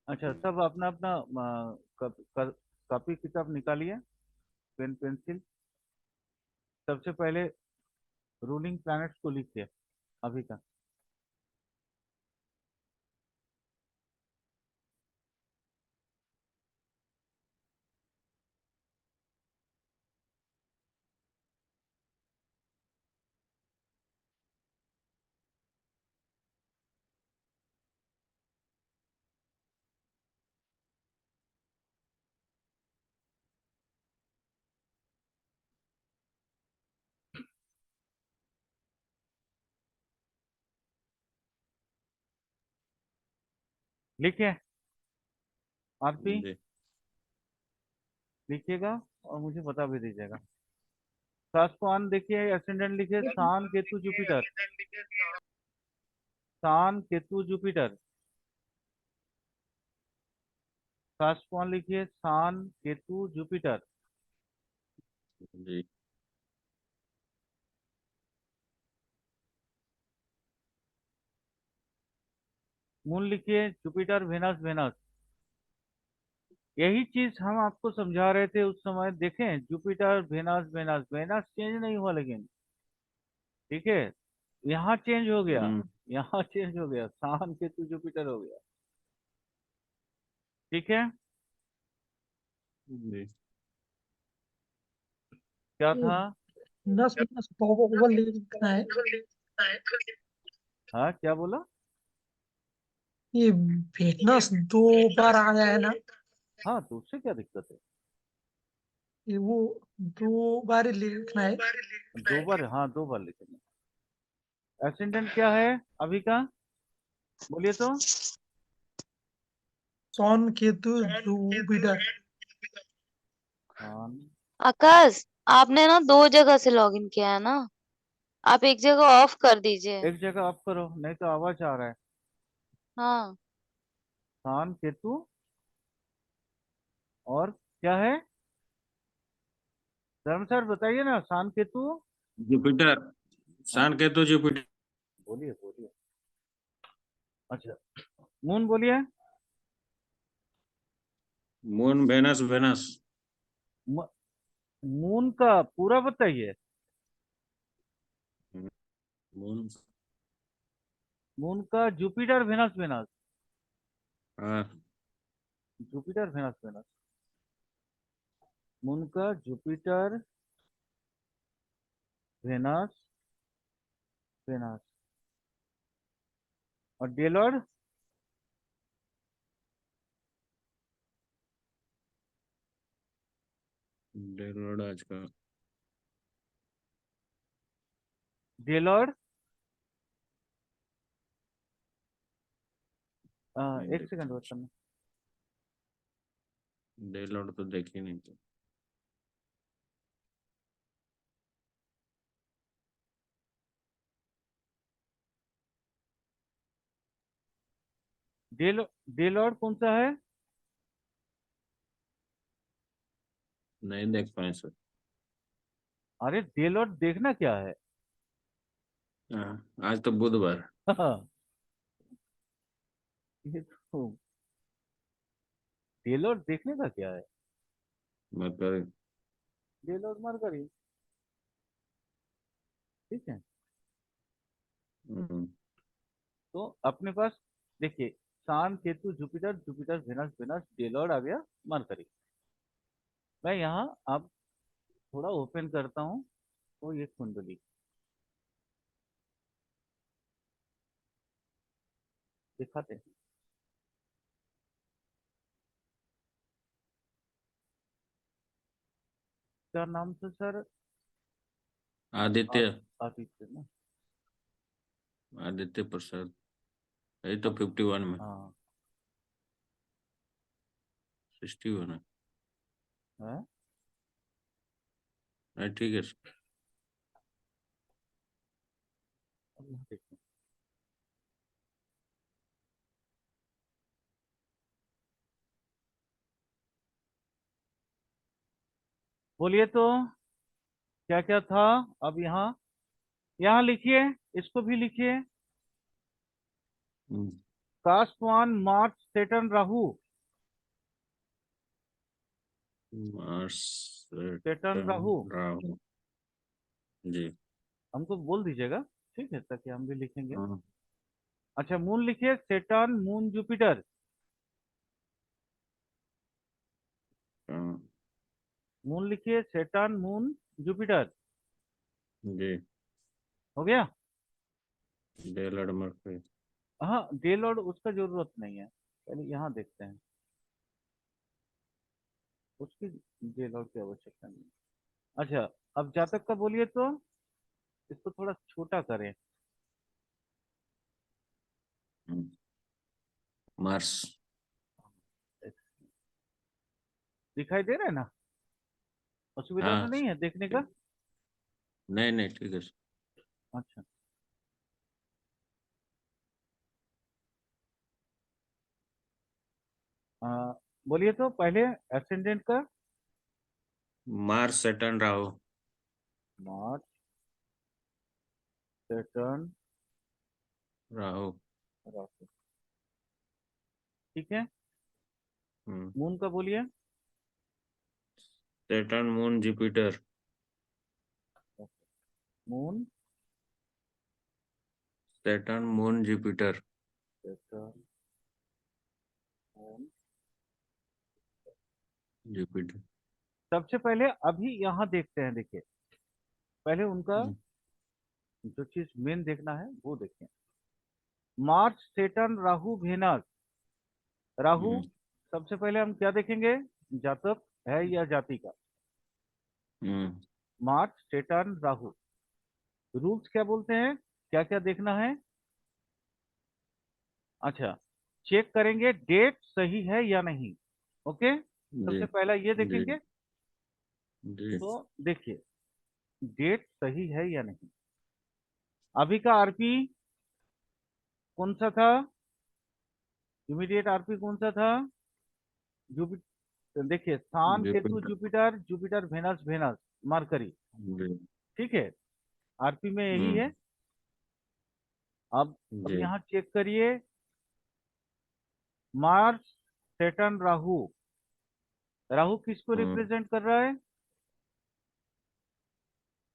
अच्छा, सब अपना अपना कॉपी किताब निकालिए, पेन पेंसिल। सबसे पहले रूलिंग प्लैनेट्स को लिखिए अभी का। लिखिए आरपी, जी। लिखिएगा और मुझे बता भी दीजिएगा। सासुआन देखिए, एसेंडेंट लिखिए सान केतु जुपिटर। सान केतु जुपिटर। सासुआन लिखिए सान केतु जुपिटर। जी। मून लिखिए जुपिटर वेनस वेनस। यही चीज हम आपको समझा रहे थे उस समय, देखें Jupiter Venus Venus, Venus change नहीं हुआ लेकिन, ठीक है, यहाँ चेंज हो गया, हम्म। यहाँ चेंज हो गया, सान केतु जुपिटर हो गया। ठीक है, जी। क्या ये था? नस नस ओवर लिखना है। हाँ, क्या बोला? ये वेनस 2 बार आया है ना। हाँ, तो उससे क्या दिक्कत है? ये वो 2 बार ही लिखना है। दो बार, हाँ, दो बार लिखेंगे। एसेंडेंट क्या है अभी का? बोलिए तो। Sun Ketu Jupiter. हाँ, आकाश, आपने ना 2 जगह से लॉगिन किया है ना। आप एक जगह ऑफ कर दीजिए। एक जगह ऑफ करो, नहीं तो आवाज आ रहा है। हाँ। सान केतु और क्या है? धर्म सर बताइए ना, सान केतु। जुपिटर। हाँ, सान केतु जुपिटर। बोलिए बोलिए। अच्छा, मून बोलिए। Moon Venus Venus. म- मून का पूरा बताइए। मून। मून का जुपिटर वेनस वेनस। हाँ। Jupiter Venus Venus. मून का जुपिटर वेनस वेनस। और डेलॉर्ड। डेलॉर्ड आज का। डेलॉर्ड। एक सेकंड देखते वेट करना। डेलॉर्ड तो देखी नहीं थी। डेलॉर्ड कौन सा है? नहीं देख पाए सर। अरे डेलॉर्ड देखना क्या है? हाँ, आज तो बुधवार। ये तो डेलॉर्ड देखने का क्या है? मरकरी। डेलॉर्ड मरकरी, ठीक है। हम्म। तो अपने पास देखिए, sun Ketu Jupiter, Jupiter Venus Venus, day lord आ गया, मरकरी। मैं यहाँ अब थोड़ा ओपन करता हूँ, तो ये कुंडली दिखाते हैं। क्या नाम था सर? आ- आदित्य। आदित्य ना? आदित्य प्रसाद। यही तो हाँ 51 में। हाँ, 61 है। है। नहीं, ठीक है सर। अब यहाँ देखते हैं। बोलिए तो, क्या क्या था? अब यहाँ, यहाँ लिखिए, इसको भी लिखिए। हम्म। कास्पवान Mars Saturn Rahu. Mars Saturn Rahu Rahu. जी। हमको बोल दीजिएगा, ठीक है, ताकि हम भी लिखेंगे। हाँ अच्छा, मून लिखिए, सेटर्न मून जुपिटर। हाँ, मून लिखिए, सेटर्न मून जुपिटर। जी। हो गया। डेलड मर्फी। हाँ, डे लॉर्ड उसका जरूरत नहीं है, पहले यहाँ देखते हैं, उसकी डे लॉर्ड की आवश्यकता नहीं है। अच्छा, अब जातक का बोलिए तो इसको थोड़ा छोटा करें। मार्स। दिखाई दे रहा है ना? असुविधा तो हाँ नहीं है देखने का? नहीं नहीं, ठीक है। अच्छा, बोलिए तो पहले एसेंडेंट का। Mars Saturn Rahu. Mars Saturn Rahu. Rahu, ठीक है। हम्म। मून का बोलिए। Saturn moon Jupiter. Moon Saturn moon Jupiter. Saturn moon. Jupiter. सबसे पहले अभी यहाँ देखते हैं, देखिए पहले उनका हम्म, जो चीज मेन देखना है वो देखें। Mars Saturn Rahu Venus. Rahu, हम्म, सबसे पहले हम क्या देखेंगे? जातक है या जाति का। हम्म, मार्स सेटर्न राहु, रूल्स क्या बोलते हैं, क्या क्या देखना है? अच्छा, चेक करेंगे डेट सही है या नहीं। ओके, जी सबसे पहला ये जी देखेंगे। जी। तो देखिए डेट सही है या नहीं। अभी का आरपी कौन सा था? इमीडिएट आरपी कौन सा था? जुपिटर। देखिए, स्थान Ketu Jupiter. Jupiter, Jupiter Venus, Venus Mercury, जी। ठीक है। आरपी में यही है। हम्म। अब जी। यहाँ चेक करिए। Mars Saturn Rahu. राहु किसको हम्म। रिप्रेजेंट कर रहा है?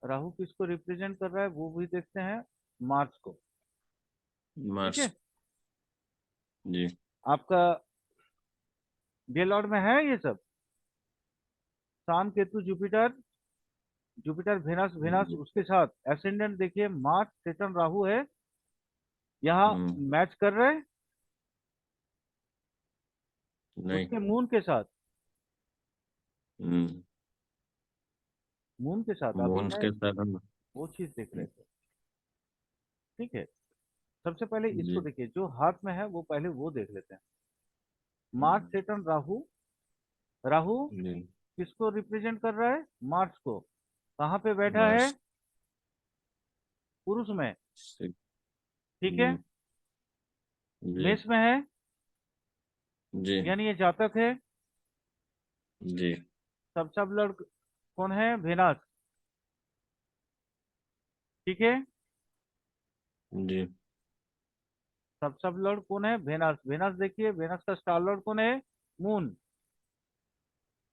राहु किसको रिप्रेजेंट कर रहा है वो भी देखते हैं। मार्स को, ठीक मार्स। है। जी। आपका डे लॉर्ड में है ये सब, sun Ketu Jupiter, Jupiter Venus, Venus जी। उसके साथ एसेंडेंट देखिए मार्स सेटर्न राहु है। यहाँ हम्म। मैच कर रहे हैं नहीं। उसके मून के साथ। हम्म। मून के साथ अभी मून है, के साथ हम। वो चीज देख रहे थे, ठीक है। सबसे पहले इसको जी। देखिए, जो हाथ में है वो पहले वो देख लेते हैं। मार्स हम्म, सेटर्न राहु। राहु जी। किसको रिप्रेजेंट कर रहा है? मार्स को। कहाँ पे बैठा है? मार्स। पुरुष में, से- ठीक है। जी। जी। मेष में है, जी। यानी ये जातक है। जी। सब लड़क कौन है? वेनस, ठीक है। जी। सब लॉर्ड कौन है? वेनस। वेनस देखिए, वेनस का स्टार लॉर्ड कौन है? मून।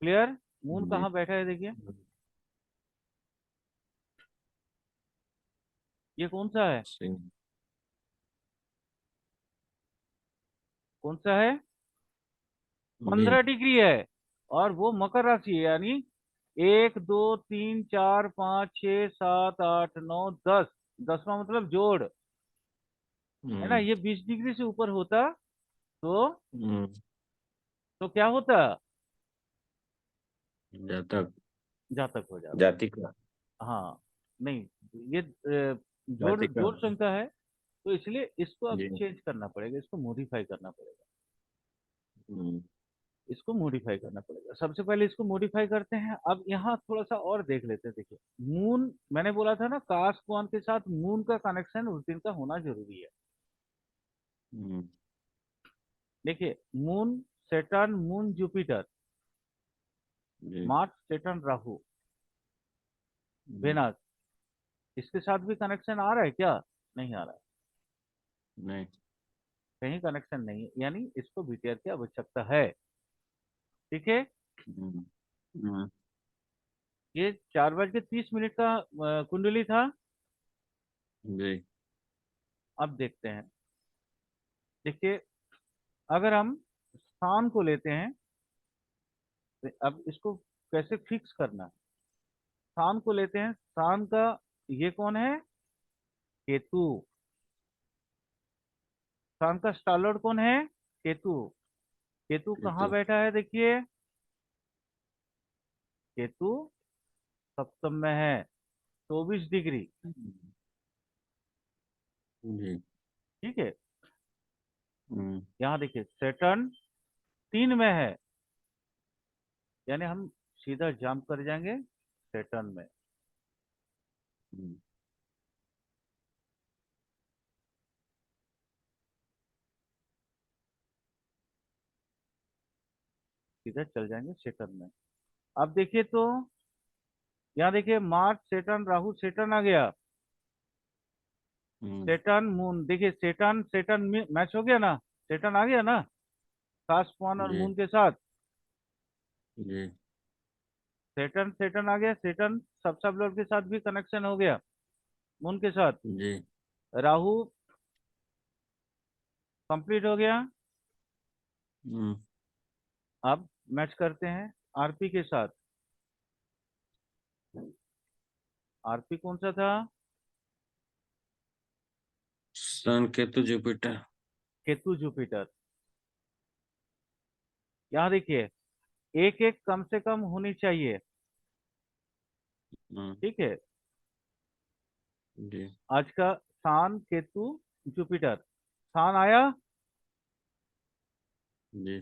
क्लियर। मून जी। कहाँ बैठा है देखिए, ये कौन सा है? सिंह। कौन सा है? मीन। 15 डिग्री है, और वो मकर राशि है, यानी 1 2 3 4 5 6 7 8 9 10। 10वां मतलब जोड़, है ना। हम्म। ये 20 डिग्री से ऊपर होता तो हम्म। क्या होता? जातक। जातक हो जाता। जाति का। हाँ, नहीं, ये जोड़ जाति का। जोड़ संख्या है, तो इसलिए इसको अब जी। चेंज करना पड़ेगा, इसको मॉडिफाई करना पड़ेगा। हम्म। इसको मॉडिफाई करना पड़ेगा। सबसे पहले इसको मॉडिफाई करते हैं। अब यहाँ थोड़ा सा और देख लेते हैं। देखिए, मून, मैंने बोला था ना, कास्पवान के साथ मून का कनेक्शन उस दिन का होना जरूरी है। हम्म। देखिए, मून सेटर्न मून जुपिटर, जी। मार्स सेटर्न राहु हम्म, वेनस, इसके साथ भी कनेक्शन आ रहा है क्या? नहीं आ रहा है। नहीं। कहीं कनेक्शन नहीं है, यानी इसको बीटीआर की आवश्यकता है। ठीक है, हम्म, हम्म, ये 4:30 का कुंडली था। जी, अब देखते हैं, देखिए अगर हम स्थान को लेते हैं तो अब इसको कैसे फिक्स करना है। स्थान को लेते हैं, स्थान का ये कौन है, केतु। स्थान का स्टार कौन है, केतु। केतु ये कहाँ तो बैठा है, देखिए केतु सप्तम में है, 24 डिग्री। जी, ठीक है, हम्म, यहाँ देखिए सैटर्न 3 में है, यानी हम सीधा जंप कर जाएंगे सैटर्न में। हम्म, सीधा चल जाएंगे सैटर्न में। अब देखिए तो यहाँ देखिए मार्स सैटर्न राहु सैटर्न आ गया। हम्म, सैटर्न मून, देखिए सैटर्न सैटर्न मैच हो गया ना, सैटर्न आ गया ना खास पॉन और जी, मून के साथ। जी, सैटर्न सैटर्न आ गया, सैटर्न सब लोग के साथ भी कनेक्शन हो गया, मून के साथ। जी, राहु कंप्लीट हो गया। हम्म, अब मैच करते हैं आरपी के साथ। आरपी कौन सा था, सन केतु जुपिटर। केतु जुपिटर। यहाँ देखिए एक एक कम से कम होनी चाहिए। हम्म, ठीक है, जी, आज का सान केतु जुपिटर, सान आया। जी,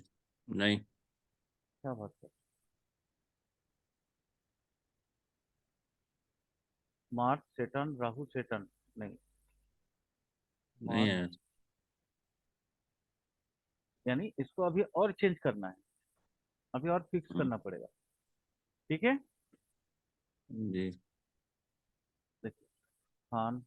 नहीं, क्या बात है, मार्स सेटर्न राहु सेटर्न, नहीं नहीं मार्स, है, यानी इसको अभी और चेंज करना है, अभी और फिक्स हम्म, करना पड़ेगा। ठीक है, जी, देखिए सान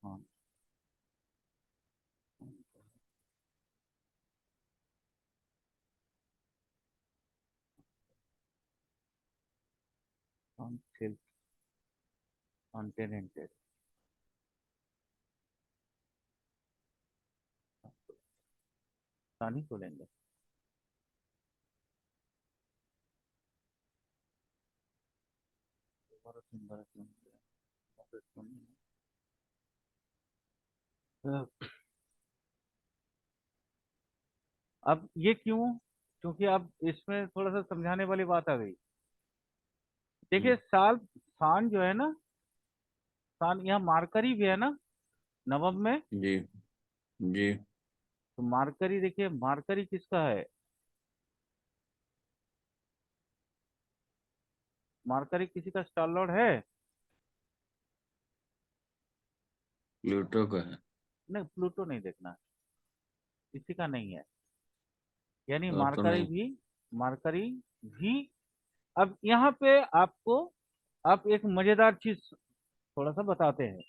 हाँ सान सेल्फ कॉन्टिनेंटेड, सान ही खोलेंगे। अब ये क्यों, क्योंकि अब इसमें थोड़ा सा समझाने वाली बात आ गई। देखिए हम्म, साल सान जो है ना, सान यहाँ मार्करी भी है ना नवम में। जी, जी, तो मार्करी देखिए, मार्करी किसका है, मार्करी किसी का स्टार लॉर्ड है। प्लूटो का है। नहीं प्लूटो नहीं देखना है, किसी का नहीं है, यानी तो मार्करी नहीं। भी, मार्करी भी। अब यहाँ पे आपको आप एक मजेदार चीज थोड़ा सा बताते हैं,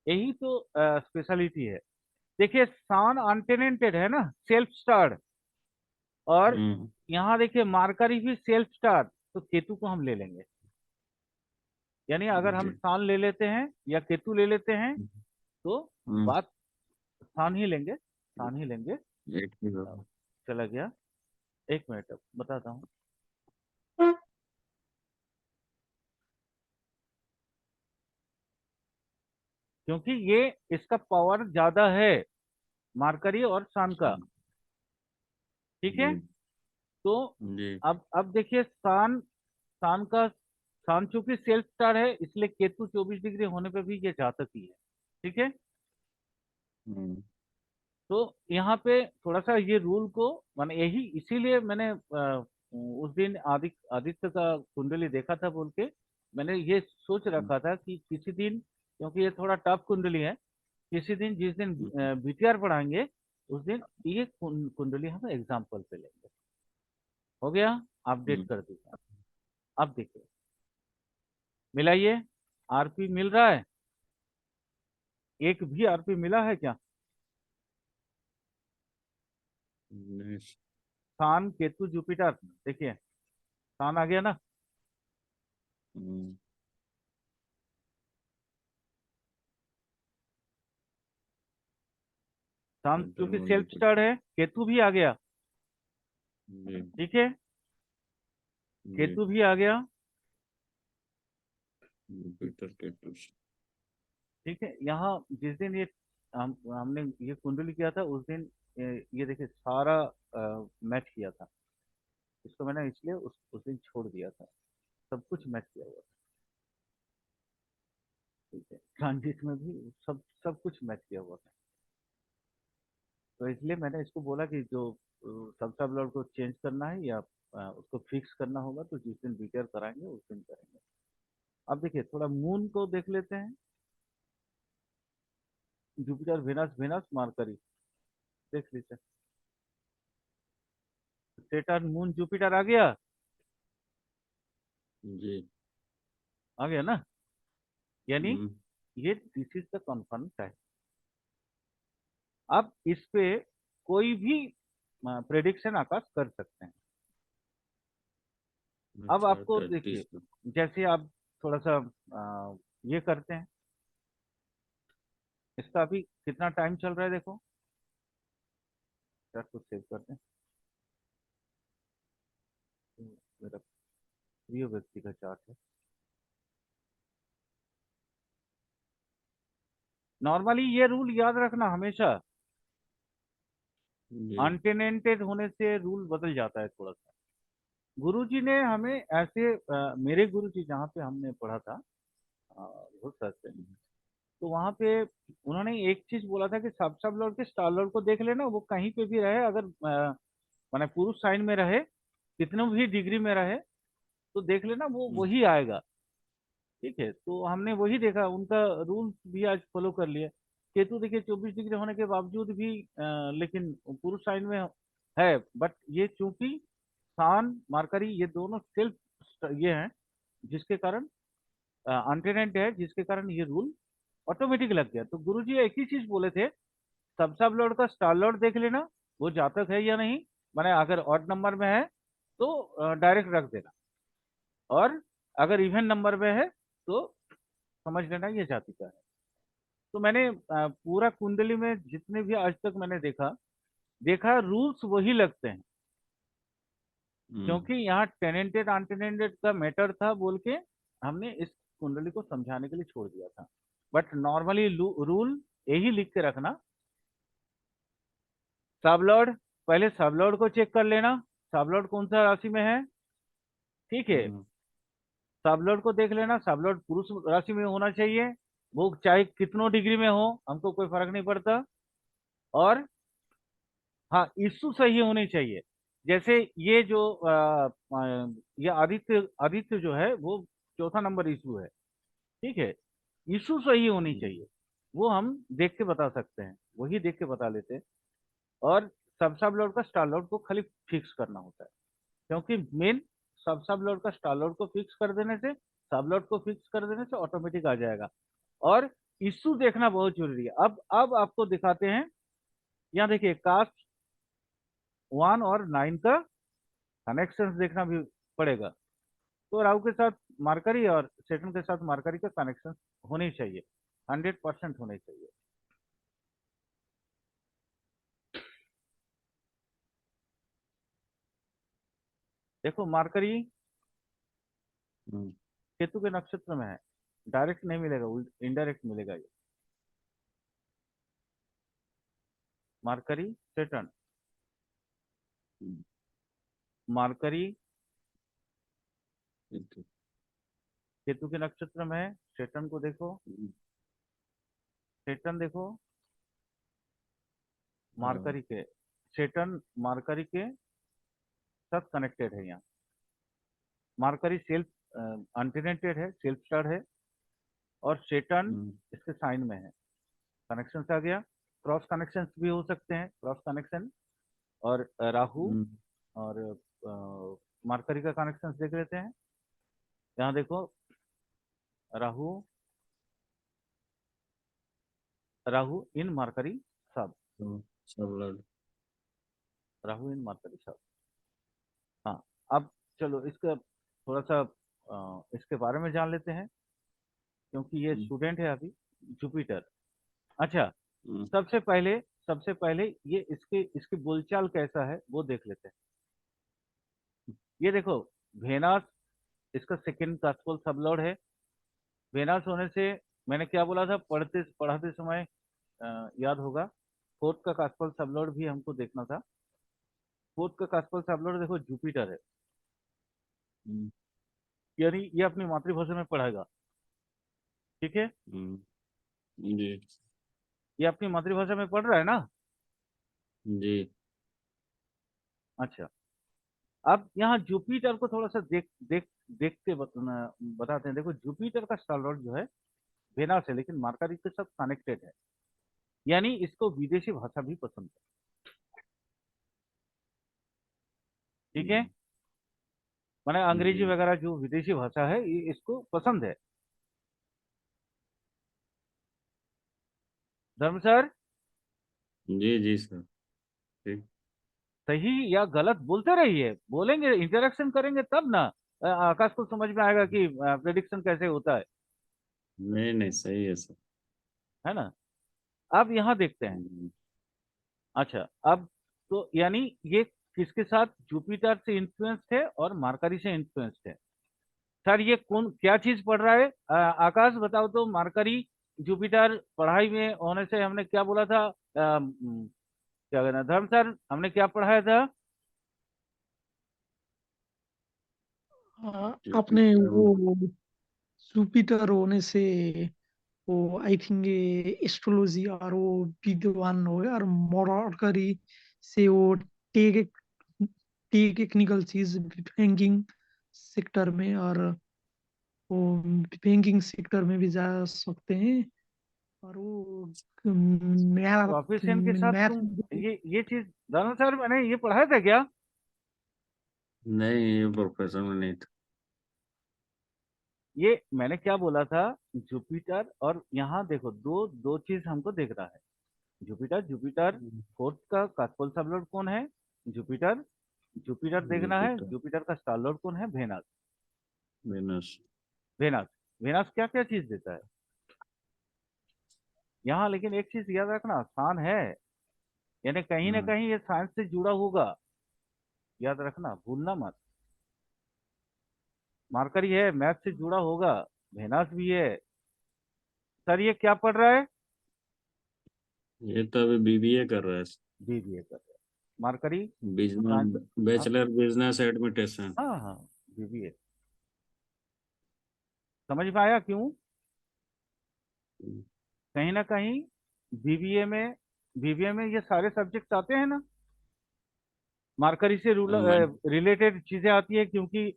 यही तो स्पेशलिटी है। देखिए सान अनटेनेंटेड है ना, सेल्फ स्टार्ड, और हम्म, यहाँ देखिए मार्करी भी सेल्फ स्टार्ड, तो केतु को हम ले लेंगे। यानी अगर हम जी, सान ले लेते हैं या केतु ले लेते हैं तो हम्म, बात सान ही लेंगे, सान ही लेंगे। एक ही बात। चला गया, एक मिनट अब बताता हूँ। क्योंकि ये इसका पावर ज्यादा है, मार्करी और सान का। ठीक है, जी, तो जी, अब देखिए सान, सान का, सान चूंकि सेल्फ स्टार है इसलिए केतु 24 डिग्री होने पे भी ये जातक ही है। ठीक है, हम्म, तो यहाँ पे थोड़ा सा ये रूल को, माने यही इसीलिए मैंने उस दिन आदित्य का कुंडली देखा था बोल के मैंने ये सोच रखा था कि किसी दिन, क्योंकि ये थोड़ा टफ कुंडली है, किसी दिन जिस दिन बीटीआर पढ़ाएंगे उस दिन ये कुंडली हम एग्जाम्पल पे लेंगे। हो गया, अपडेट कर दीजिए। अब देखिए, मिलाइए, आरपी मिल रहा है? एक भी आरपी मिला है क्या? नहीं। सान केतु जुपिटर, देखिए सान आ गया ना। हम्म, सान सेंटर क्योंकि मून सेल्फ जुपिटर। स्टार्ट है, केतु भी आ गया। जी ठीक है, जी। केतु भी आ गया। जुपिटर केतु। ठीक है, यहाँ जिस दिन ये हमने ये कुंडली किया था उस दिन ये देखिए सारा मैच किया था। इसको मैंने इसलिए उस दिन छोड़ दिया था, सब कुछ मैच किया हुआ था। ठीक है, ट्रांजिट में भी सब सब कुछ मैच किया हुआ था। तो इसलिए मैंने इसको बोला कि जो सब सब लॉर्ड को चेंज करना है या उसको फिक्स करना होगा तो जिस दिन बीटर कराएंगे उस दिन करेंगे। अब देखिए थोड़ा मून को देख लेते हैं। जुपिटर वेनस, वेनस मरकरी देख लीजिए। सेटर्न मून जुपिटर आ गया, जी। आ गया ना। यानी हम्म, ये this is the confirm time. अब इस पे कोई भी प्रेडिक्शन आकाश कर सकते हैं। अब अच्छा आपको 33 देखिए, का। जैसे आप थोड़ा सा ये करते हैं, इसका अभी कितना टाइम चल रहा है देखो, चार्ट को सेव करते हैं। तो मेरा प्रिय व्यक्ति का चार्ट है। नॉर्मली ये रूल याद रखना हमेशा, जी। अनटेनेंटेड होने से रूल बदल जाता है थोड़ा सा। गुरुजी ने हमें ऐसे मेरे गुरुजी जहाँ पे हमने पढ़ा था बहुत सच से, तो वहाँ पे उन्होंने एक चीज बोला था कि सब सब लॉर्ड के स्टार लॉर्ड को देख लेना, वो कहीं पे भी रहे, अगर माने पुरुष साइन में रहे, कितने भी डिग्री में रहे, तो देख लेना वो वही आएगा। ठीक है, तो हमने वही देखा, उनका रूल भी आज फॉलो कर लिया। केतु देखिए 24 डिग्री होने के बावजूद भी लेकिन पुरुष साइन में है, बट ये चूंकि सान मार्करी ये दोनों सेल्फ ये हैं, जिसके कारण अनटेनेंट है, जिसके कारण ये रूल ऑटोमेटिक लग गया। तो गुरुजी एक ही चीज बोले थे, सब सब लॉर्ड का स्टार लॉर्ड देख लेना, वो जातक है या नहीं, माने अगर ऑड नंबर में है तो डायरेक्ट रख देना, और अगर इवन नंबर में है तो समझ लेना ये जाति का है। तो मैंने पूरा कुंडली में जितने भी आज तक मैंने देखा देखा रूल्स वही लगते हैं, क्योंकि यहाँ टेनेंटेड अनटेनेंटेड का मैटर था बोल के हमने इस कुंडली को समझाने के लिए छोड़ दिया था। बट नॉर्मली रूल यही लिख के रखना, सब लॉर्ड, पहले सब लॉर्ड को चेक कर लेना, सब लॉर्ड कौन सा राशि में है। ठीक है, सब लॉर्ड को देख लेना, सब लॉर्ड पुरुष राशि में होना चाहिए, वो चाहे कितनों डिग्री में हो, हमको कोई फर्क नहीं पड़ता। और हाँ, इश्यू सही होनी चाहिए। जैसे ये जो ये आदित्य आदित्य जो है वो चौथा नंबर इशू है। ठीक है, इशू सही होनी चाहिए, वो हम देख के बता सकते हैं, वही देख के बता लेते हैं। और सब सब लॉर्ड का स्टार लॉर्ड को खाली फिक्स करना होता है, क्योंकि मेन सब सब लॉर्ड का स्टार लॉर्ड को फिक्स कर देने से, सब लॉर्ड को फिक्स कर देने से ऑटोमेटिक आ जाएगा। और इशू देखना बहुत जरूरी है। अब आपको दिखाते हैं, यहाँ देखिए कास्ट 1 और 9 का कनेक्शन देखना भी पड़ेगा। तो राहु के साथ मार्करी और सेटन के साथ मार्करी का कनेक्शन होने चाहिए, 100% होने चाहिए। देखो मार्करी केतु के नक्षत्र में है, डायरेक्ट नहीं मिलेगा, इनडायरेक्ट मिलेगा ये। मार्करी सेटन, मार्करी केतु के नक्षत्र में है। सेटन को देखो, सेटन देखो, मार्करी के, सेटर्न मार्करी के साथ कनेक्टेड है यहाँ। मार्करी सेल्फ अनटेनेटेड है, सेल्फ स्टार्ड है, और सेटर्न इसके साइन में है। कनेक्शन आ गया। क्रॉस कनेक्शन भी हो सकते हैं, क्रॉस कनेक्शन। और राहु और मार्करी का कनेक्शन देख लेते हैं। यहाँ देखो, राहु राहु इन मार्करी सब, सब लड़ राहु इन मार्करी सब। हाँ, अब चलो इसका थोड़ा सा इसके बारे में जान लेते हैं, क्योंकि ये स्टूडेंट है अभी। जुपिटर। अच्छा, सबसे पहले ये इसकी बोलचाल कैसा है वो देख लेते हैं। ये देखो, वेनस इसका सेकंड कास्पल सबलॉर्ड है। वेनस होने से मैंने क्या बोला था पढ़ाते समय, याद होगा, फोर्थ का कास्पल सबलॉर्ड भी हमको देखना था। फोर्थ का कास्पल सबलॉर्ड देखो जुपिटर है, यानी ये अपनी मातृभाषा में पढ़ाएगा। ठीक है, जी ये अपनी मातृभाषा में पढ़ रहा है ना। जी। अच्छा, अब यहाँ जुपिटर को थोड़ा सा देख के बताते हैं। देखो, जुपिटर का स्टार लॉर्ड जो है वेनस है, लेकिन मार्करी के साथ कनेक्टेड है, यानी इसको विदेशी भाषा भी पसंद है। ठीक है, माने अंग्रेजी वगैरह जो विदेशी भाषा है ये इसको पसंद है। धर्म सर, जी जी सर, ठीक। सही या गलत बोलते रहिए, बोलेंगे, इंटरेक्शन करेंगे तब ना आकाश को समझ में आएगा कि प्रेडिक्शन कैसे होता है। नहीं नहीं, सही है सर। है ना। अब यहाँ देखते हैं। अच्छा, अब तो यानी ये किसके साथ, जुपिटर से इन्फ्लुएंस्ड है और मार्करी से इन्फ्लुएंस्ड है। सर ये कौन क्या चीज पढ़ रहा है, आकाश बताओ तो। मार्करी जुपिटर पढ़ाई में होने से हमने क्या बोला था, क्या कहना धर्म सर, हमने क्या पढ़ाया था। आपने जुपिटर वो जुपिटर होने से वो आई थिंक एस्ट्रोलॉजी और वो विद्वान हो गया, और मरकरी से वो टेक टेक्निकल चीज बैंकिंग सेक्टर में, और वो बैंकिंग सेक्टर में भी जा सकते हैं। और वो मैथ प्रोफेशन के साथ मैथ तुम ये चीज धर्म सर मैंने ये पढ़ाया था क्या। नहीं, ये प्रोफेशन में नहीं था। ये मैंने क्या बोला था, जुपिटर। और यहाँ देखो, दो दो चीज हमको देख रहा है। जुपिटर जुपिटर फोर्थ का कास्पल सबलॉर्ड कौन है, जुपिटर। जुपिटर देखना है, जुपिटर, जुपिटर का स्टार लॉर्ड कौन है, वेनस। वेनस। वेनस वेनस क्या क्या चीज देता है यहाँ। लेकिन एक चीज याद रखना, आसान है, यानी कहीं ना कहीं ये साइंस से जुड़ा होगा। याद रखना, भूलना मत। मार्करी है, मैथ से जुड़ा होगा। वेनस भी है। सर ये क्या पढ़ रहा है, ये तो अभी बीबीए कर रहा है। बीबीए कर रहा है। Mercury science. बिजनेस, हाँ बैचलर बिजनेस एडमिनिस्ट्रेशन। हाँ हाँ, बीबीए। समझ में आया क्यों। कहीं ना कहीं बीबीए में ये सारे सब्जेक्ट आते हैं ना। मार्करी से रिलेटेड चीजें आती है, क्योंकि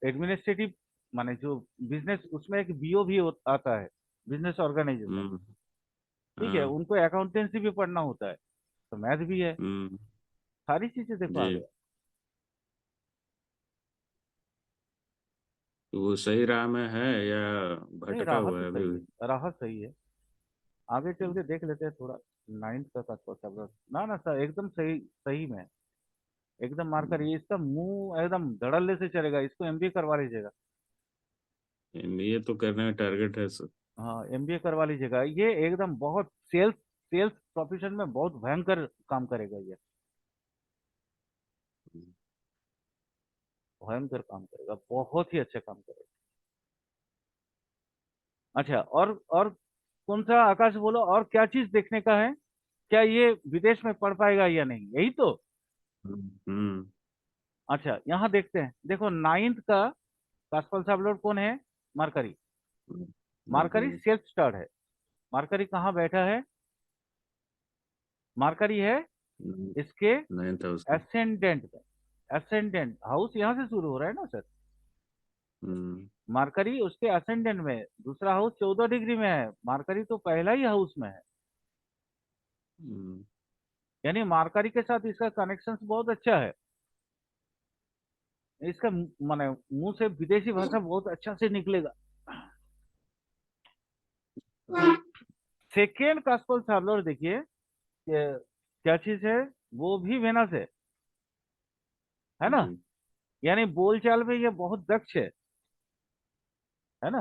एडमिनिस्ट्रेटिव माने जो बिजनेस, उसमें एक बीओ भी आता है, बिजनेस ऑर्गेनाइजेशन। ठीक है, हाँ। उनको अकाउंटेंसी भी पढ़ना होता है, तो मैथ भी है। सारी चीजें देखो आ जी। गया। तो वो सही राह में है या नहीं, भटका राहत हुआ तो है सही अभी भी? है, राहत सही है। आगे चल के देख लेते हैं थोड़ा। नाइन्थ का सब ना ना सर, एकदम सही सही में है। एकदम मार्कर, ये इसका मुंह एकदम धड़ल्ले से चलेगा, इसको एमबीए करवा लीजिएगा। एमबीए तो करने में टारगेट है सर। हाँ, एमबीए करवा लीजिएगा, ये एकदम बहुत सेल्स सेल्स प्रोफेशन में बहुत भयंकर काम करेगा ये। भयंकर काम करेगा, बहुत ही अच्छा काम करेगा। अच्छा, और कौन सा आकाश बोलो, और क्या चीज देखने का है। क्या ये विदेश में पढ़ पाएगा या नहीं, यही तो। हम्म। अच्छा, यहाँ देखते हैं। देखो, नाइन्थ का कास्पल साबलोड कौन है, Mercury. Mercury mercury. Self start है। मार्करी कहाँ बैठा है, मार्करी है इसके नाइन्थ हाउस का। एसेंडेंट में। एसेंडेंट हाउस यहाँ से शुरू हो रहा है ना सर। मार्करी उसके असेंडेंट में है। दूसरा हाउस 14 डिग्री में है, मार्करी तो पहला ही हाउस में है। यानी मार्करी के साथ इसका कनेक्शन बहुत अच्छा है। इसका माने मुंह से विदेशी भाषा बहुत अच्छा से निकलेगा। सेकेंड कास्पल ट्रैवलर देखिए क्या चीज है, वो भी वेनस है ना। जी। यानी बोलचाल में ये बहुत दक्ष है ना।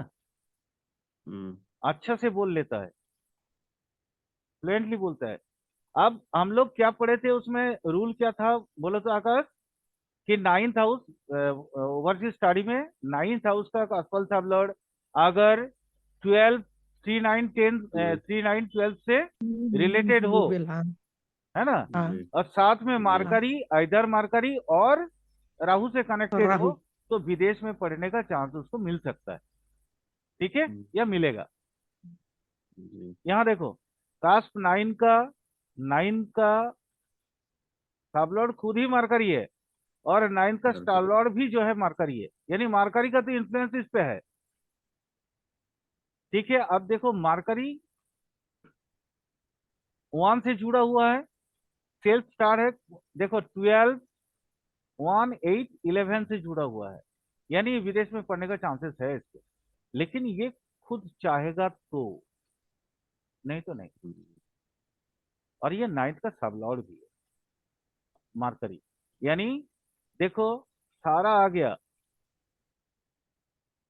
अच्छा से बोल लेता है, फ्लुएंटली बोलता है। अब हम लोग क्या पढ़े थे उसमें, रूल क्या था बोलो तो आकाश, कि नाइन्थ हाउस ओवरसीज स्टडी में नाइन्थ हाउस का कास्पल ट्रैवलर अगर 12 3 9 10 3 9 12 से रिलेटेड हो, हाँ है ना, हाँ जी। और साथ में जी। मार्करी इधर मार्करी और राहु से कनेक्टेड हो, राहु तो विदेश में पढ़ने का चांस उसको मिल सकता है। ठीक है, या मिलेगा। जी। यहाँ देखो कास्प 9 का सब लॉर्ड खुद ही मार्करी है, और 9 का स्टार मरकरी। लॉर्ड भी जो है मार्करी है। यानी मार्करी का तो इन्फ्लुएंस इस पे है। ठीक है, अब देखो मार्करी 1 से जुड़ा हुआ है, सेल्फ स्टार है। देखो 12 1 8 11 से जुड़ा हुआ है, यानी ये विदेश में पढ़ने का चांसेस है इसके। लेकिन ये खुद चाहेगा तो, नहीं तो नहीं। और ये 9 का सब लॉर्ड भी है मार्करी। यानी देखो सारा आ गया,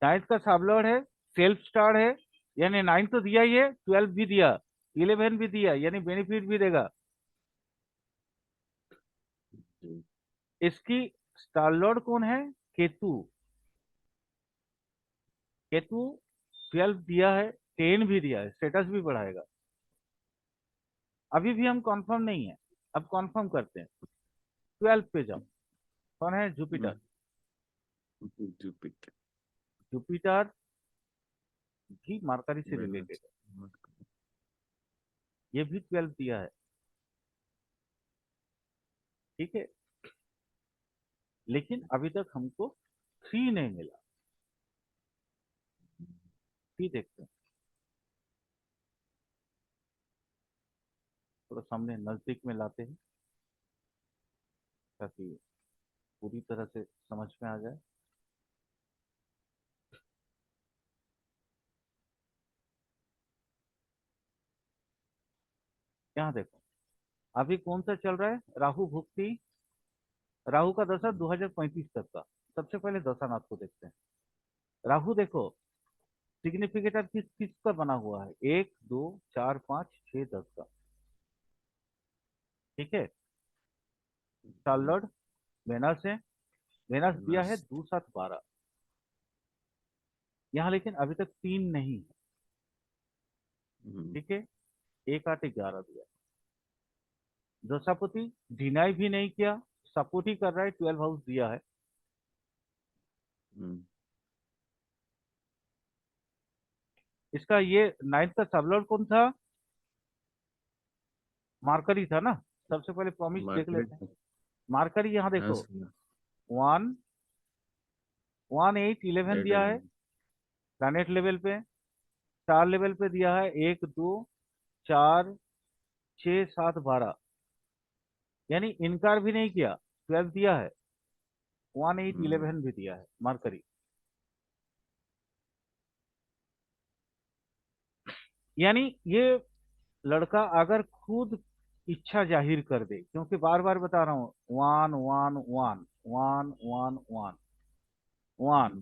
9 का सब लॉर्ड है, सेल्फ स्टार है, यानी 9 तो दिया ही है, 12 भी दिया, 11 भी दिया, यानी बेनिफिट भी देगा। जी। इसकी स्टार लॉर्ड कौन है, केतु। केतु 12 दिया है, 10 भी दिया है, स्टेटस भी बढ़ाएगा। अभी भी हम कंफर्म नहीं है, अब कंफर्म करते हैं। 12 पे जाओ, कौन है, जुपिटर। जुपिटर। जुपिटर भी मार्करी से वेनस। रिलेटेड है, ये भी 12 दिया है। ठीक है, लेकिन अभी तक हमको 3 नहीं मिला। 3 देखते हैं, थोड़ा सामने नजदीक में लाते हैं ताकि पूरी तरह से समझ में आ जाए। यहाँ देखो अभी कौन सा चल रहा है, राहु भुक्ति। राहु का दशा 2035 तक का। सबसे पहले दशानाथ को देखते हैं। राहु देखो सिग्निफिकेटर किस किस का बना हुआ है, 1 2 4 5 6 10 का। ठीक है, चार्लट वेनस है, वेनस दिया है वेनस। 2 7 12। यहाँ लेकिन अभी तक 3 नहीं है। ठीक है, 1 8 11 दिया। दशापति डिनाई भी नहीं किया, सपोर्ट ही कर रहा है, 12 हाउस दिया है। इसका ये 9 का सबलॉर्ड कौन था, मार्करी था ना। सबसे पहले प्रॉमिस देख लेते हैं। मार्केट। मार्करी यहाँ हाँ देखो सर। 1 1 8 11 एट दिया है, प्लैनेट लेवल पे। स्टार लेवल पे दिया है 1 2 4 6 7 12, यानी इनकार भी नहीं किया, 12 दिया है। 1 8 11 भी दिया है मार्करी। यानी ये लड़का अगर खुद इच्छा जाहिर कर दे, क्योंकि बार बार बता रहा हूँ 1 1 1 1 1 1 1।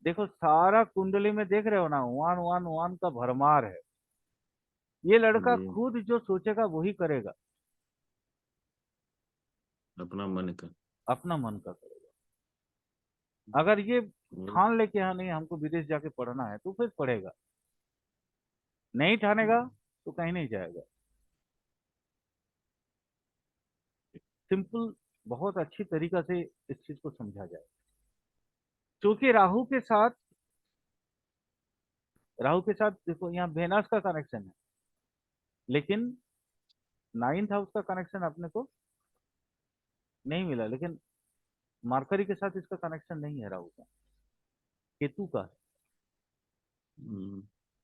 देखो सारा कुंडली में देख रहे हो ना, 1 1 1 का भरमार है। ये लड़का जी। खुद जो सोचेगा वही करेगा, अपना मन का। अपना मन का करेगा। अगर ये और ठान लेके हाँ नहीं हमको विदेश जाके पढ़ना है, तो फिर पढ़ेगा। नहीं ठानेगा तो कहीं नहीं जाएगा। सिंपल, बहुत अच्छी तरीका से इस चीज को समझा जाए। क्योंकि राहु के साथ देखो यहाँ वेनस का कनेक्शन है, लेकिन नाइन्थ हाउस का कनेक्शन अपने को नहीं मिला, लेकिन मार्करी के साथ इसका कनेक्शन नहीं है राहु का, केतु का है। हम्म,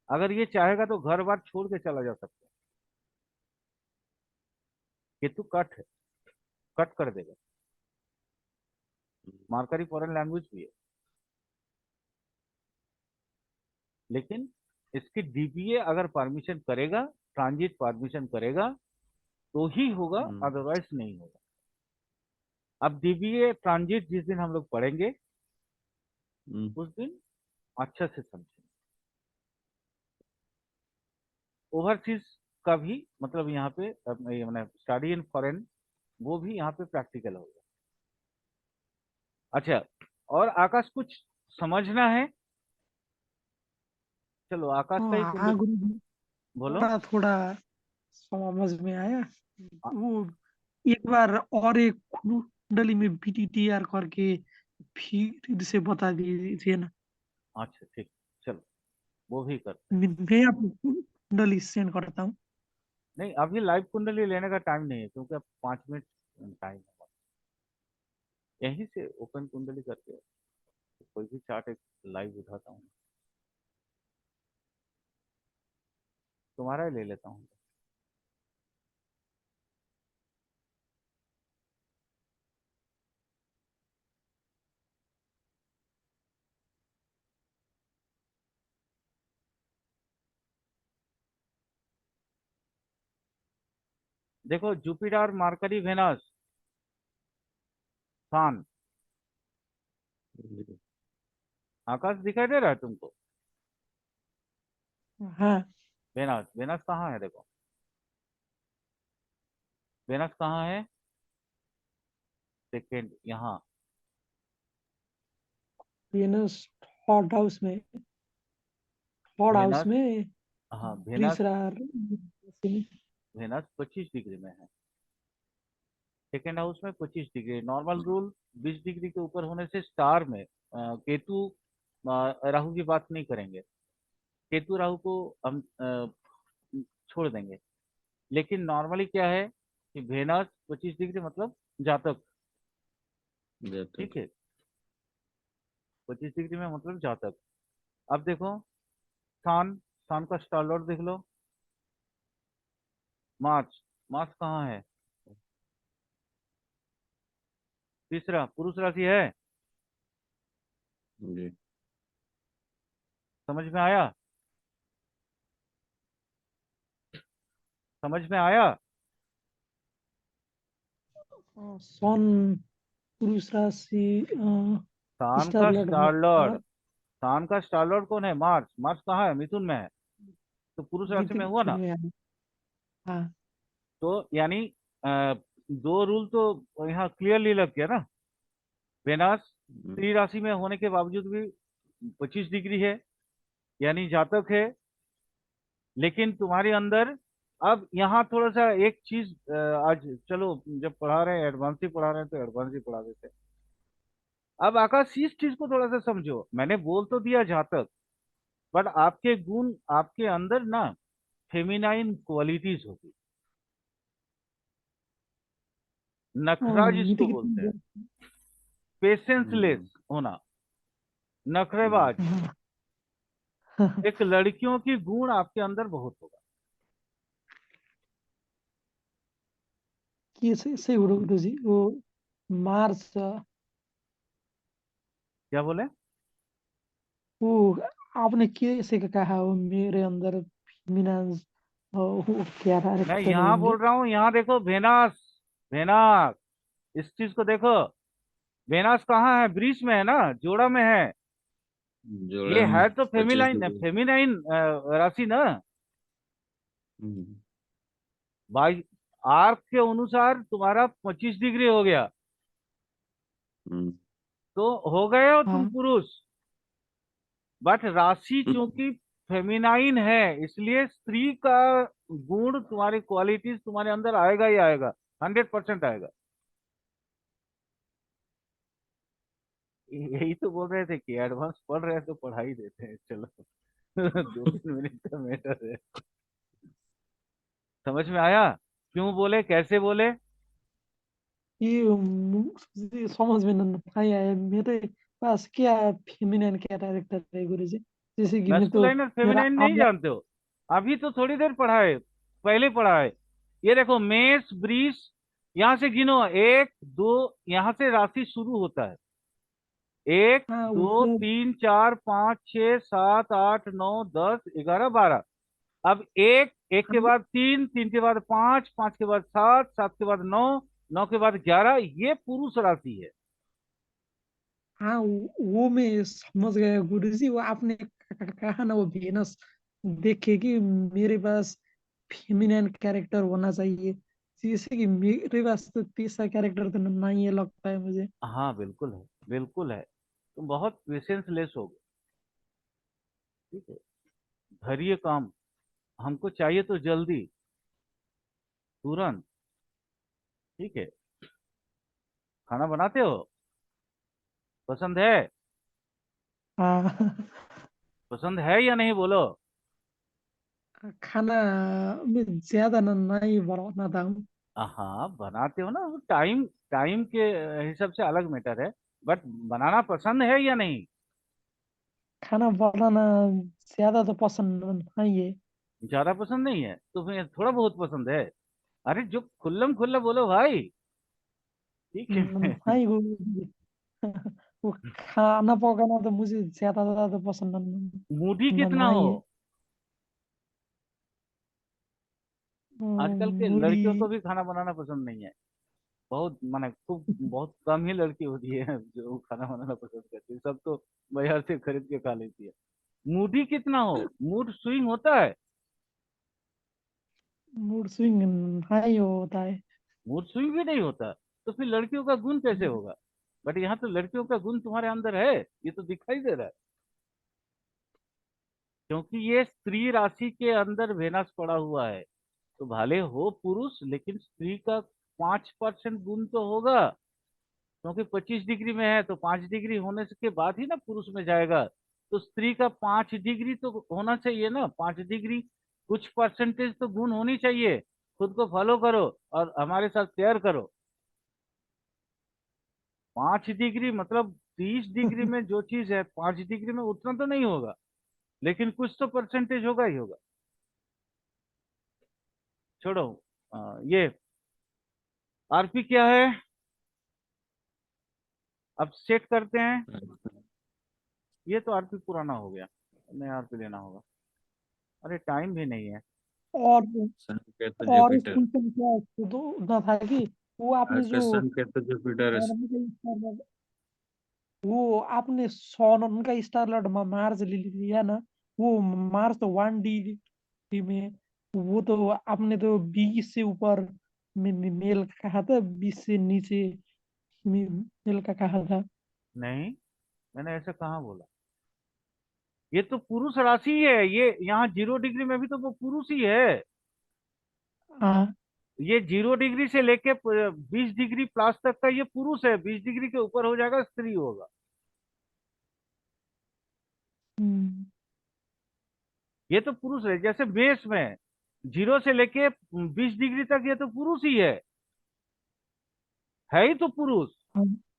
अगर ये चाहेगा तो घर बार छोड़ के चला जा सकता है। केतु कट है, कट कर देगा। मार्करी फॉरेन लैंग्वेज भी है, लेकिन इसकी डीबीए अगर परमिशन करेगा, ट्रांजिट परमिशन करेगा तो ही होगा, हम्म, अदरवाइज नहीं होगा। अब डीबीए ट्रांजिट जिस दिन हम लोग पढ़ेंगे हम्म, उस दिन अच्छा से समझेंगे। ओवरसीज का भी मतलब यहाँ पे ये मैंने स्टडी इन फॉरेन, वो भी यहाँ पे प्रैक्टिकल होगा। अच्छा, और आकाश कुछ समझना है? चलो आकाश का ही हाँ कुंडली गुरु जी, बोलो। थोड़ा थोड़ा समझ में आया। आ- वो एक बार और एक कुंडली में बीटीटीआर करके फिर से बता दीजिए ना। अच्छा ठीक, चलो वो भी कर। मैं आपको कुंडली सेंड करता हूँ। नहीं, अभी लाइव कुंडली लेने का टाइम नहीं है, क्योंकि अब 5 मिनट टाइम है। यहीं से ओपन कुंडली करके कोई भी चार्ट एक लाइव उठाता हूँ, तुम्हारा ही ले लेता हूँ। देखो, जुपिटर मार्करी वेनस सन। जी, आकाश दिखाई दे रहा है तुमको? हाँ, वेनस, वेनस कहाँ है देखो, वेनस कहाँ है? सेकेंड यहाँ। वेनस थर्ड हाउस में, थर्ड हाउस वेनस, में हाँ वेनस, तीसरा राशि में। वेनस 25 डिग्री में है। सेकेंड हाउस में 25 डिग्री, नॉर्मल रूल 20 डिग्री के ऊपर होने से स्टार में केतु राहु की बात नहीं करेंगे, केतु राहु को हम छोड़ देंगे। लेकिन नॉर्मली क्या है कि वेनस 25 डिग्री मतलब जातक, जातक। ठीक है, 25 डिग्री में मतलब जातक। अब देखो, सान, सान का स्टार लॉर्ड देख लो, मार्च, मार्च कहाँ है? तीसरा, पुरुष राशि है। जी, समझ में आया? समझ में आया? सन पुरुष राशि सान स्टार का लॉर्ड स्टार लॉर्ड, मतलब सान का स्टार लॉर्ड कौन है? मार्स, मार्स कहाँ है? मिथुन में है, तो पुरुष राशि में हुआ मिथुन ना। में है। हाँ, तो यानी दो रूल तो यहाँ क्लियरली लग गया ना। वेनस हम्म, स्त्री राशि में होने के बावजूद भी 25 डिग्री है, यानी जातक है। लेकिन तुम्हारे अंदर अब यहाँ थोड़ा सा एक चीज आज चलो जब पढ़ा रहे हैं एडवांस ही पढ़ा रहे हैं तो एडवांस ही पढ़ा देते हैं। अब आकाश इस चीज को थोड़ा सा समझो, मैंने बोल तो दिया जातक, बट आपके गुण आपके अंदर ना फेमिनाइन क्वालिटीज होगी, नखरा नीति जिसको के बोलते हैं, पेशेंसलेस हम्म, होना, हम्म, नखरेबाज। एक लड़कियों की गुण आपके अंदर बहुत होगा। कैसे से गुरु जी वो मार्स क्या बोले? वो आपने कैसे कहा वो मेरे अंदर फिनोमिनन्स वो क्या मैं कैरेक्टर यहाँ होंगे। बोल रहा हूँ, यहाँ देखो वेनास, वेनास, इस चीज को देखो। वेनास कहाँ है? वृष में है ना, जोड़ा में है। जोड़े ये में है तो 25 फेमिनाइन, डिग्री। फेमिनाइन राशि ना। हम्म, बाई आर्क के अनुसार तुम्हारा 25 डिग्री हो गया, हम्म, तो हो गए हो तुम हाँ, पुरुष। बट राशि चूंकि फेमिनाइन है, इसलिए स्त्री का गुण, तुम्हारी क्वालिटीज तुम्हारे अंदर आएगा ही आएगा, 100% आएगा। यही तो बोल रहे थे कि एडवांस पढ़ रहे हैं तो पढ़ाई देते हैं, चलो 2-3 मिनट का मैटर है। समझ में आया? क्यों बोले, कैसे बोले? ये समझ में नहीं आया मेरे पास क्या फेमिनिन कैरेक्टर है गुरुजी। जैसे कि मैं तो मैस्कुलाइन और मेरा फेमिनाइन नहीं आमला। जानते हो? अभी तो थोड़ी देर पढ़ा है, पहले पढ़ा है। ये देखो, मेष वृष, यहाँ से गिनो, एक दो, यहाँ से राशि शुरू होता है। एक हाँ दो वो। तीन चार पाँच छः सात आठ नौ 10 11 12। अब एक, एक के हाँ, बाद तीन, तीन के बाद पाँच, पाँच के बाद सात, सात के बाद नौ, नौ के बाद 11, ये पुरुष राशि है। हाँ वो मैं समझ गया गुरुजी। वो आपने कहा ना वो वेनस देखे कि मेरे पास फेमिनिन कैरेक्टर होना चाहिए। जैसे कि मेरे पास तो तीसरा कैरेक्टर तो नहीं है लगता है मुझे। हाँ बिल्कुल है, बिल्कुल है। तुम बहुत पेशेंस लेस हो गए। ठीक है, धैर्य काम, हमको चाहिए तो जल्दी, तुरंत। ठीक है, खाना बनाते हो? पसंद है? हाँ। पसंद है या नहीं, बोलो। खाना में ज्यादा नहीं बनाता हूँ। हाँ बनाते हो ना, टाइम, टाइम के हिसाब से अलग मैटर है। बट बनाना पसंद है या नहीं? खाना बनाना ज्यादा तो पसंद नहीं है। ज्यादा पसंद नहीं है तो फिर थोड़ा बहुत पसंद है। अरे जो खुल्लम खुल्ला बोलो भाई। ठीक है। नहीं गुरुजी। वो खाना पकाना तो मुझे ज्यादा पसंद मूडी कितना हो? नहीं है। आजकल के मूडी। लड़कियों को भी खाना बनाना पसंद नहीं है। बहुत माने खूब, बहुत कम ही लड़की होती है जो खाना बनाना पसंद करती है, सब तो बाजार से खरीद के खा लेती है। मूडी कितना हो, मूड स्विंग होता है? मूड स्विंग नहीं होता है। मूड स्विंग भी नहीं होता, तो फिर लड़कियों का गुण कैसे होगा? बट यहाँ तो लड़कियों का गुण तुम्हारे अंदर है, ये तो दिखाई दे रहा है। क्योंकि ये स्त्री राशि के अंदर वेनस पड़ा हुआ है, तो भले हो पुरुष, लेकिन स्त्री का 5% गुण तो होगा। क्योंकि 25 डिग्री में है, तो 5 डिग्री होने के बाद ही ना पुरुष में जाएगा। तो स्त्री का 5 डिग्री तो होना चाहिए ना, 5 डिग्री, कुछ परसेंटेज तो गुण होनी चाहिए। खुद को फॉलो करो और हमारे साथ शेयर करो। 5 डिग्री मतलब 30 डिग्री में जो चीज है, 5 डिग्री में उतना तो नहीं होगा, लेकिन कुछ तो परसेंटेज होगा ही होगा। छोड़ो। ये आरपी क्या है, अब सेट करते हैं। ये तो आरपी पुराना हो गया, नया आरपी लेना होगा। अरे टाइम भी नहीं है। और संकेत और जुपिटर। क्वेश्चन क्या तो ना था कि वो आपने जो संकेत जुपिटर। वो आपने सोनन का स्टार लॉर्ड मार्स ले लिया ना। वो मार्स तो 1 डी में। वो तो आपने तो 20 से ऊपर मेल का कहा था, 20 से नीचे मेल का कहा था। नहीं, मैंने ऐसा कहाँ बोला? ये तो पुरुष राशि है, ये यहाँ 0 डिग्री में भी तो वो पुरुष ही है। हाँ। ये 0 डिग्री से लेके 20 डिग्री प्लस तक का ये पुरुष है, 20 डिग्री के ऊपर हो जाएगा स्त्री होगा। हम्म। ये तो पुरुष है, जैसे मेष में 0 से लेके 20 डिग्री तक ये तो पुरुष ही है ही तो पुरुष। हाँ।